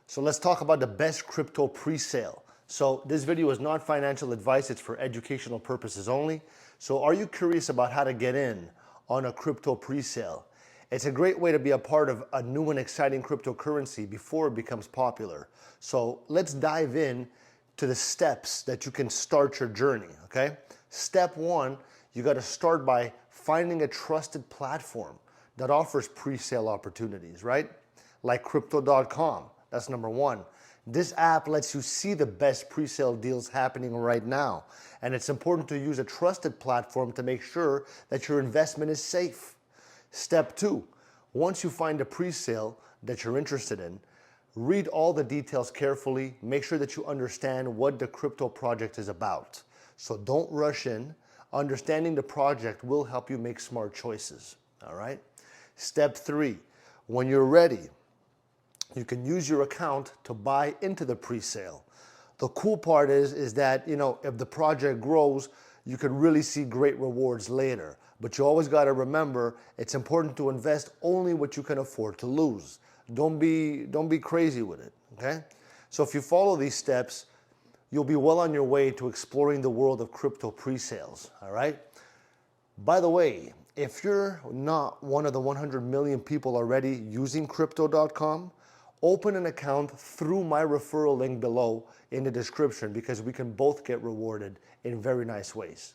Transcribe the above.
So let's talk about the best crypto pre-sale. So this video is not financial advice, it's for educational purposes only. So are you curious about how to get in on a crypto pre-sale? It's a great way to be a part of a new and exciting cryptocurrency before it becomes popular. So let's dive in to the steps that you can start your journey, okay? Step one, you gotta start by finding a trusted platform that offers pre-sale opportunities, right? Like crypto.com. That's number one. This app lets you see the best pre-sale deals happening right now. And it's important to use a trusted platform to make sure that your investment is safe. Step two, once you find a pre-sale that you're interested in, read all the details carefully. Make sure that you understand what the crypto project is about. So don't rush in. Understanding the project will help you make smart choices, all right? Step three, when you're ready, you can use your account to buy into the pre-sale. The cool part is that, if the project grows, you can really see great rewards later. But you always got to remember, it's important to invest only what you can afford to lose. Don't be crazy with it, okay? So if you follow these steps, you'll be well on your way to exploring the world of crypto pre-sales, all right? By the way, if you're not one of the 100 million people already using crypto.com, open an account through my referral link below in the description because we can both get rewarded in very nice ways.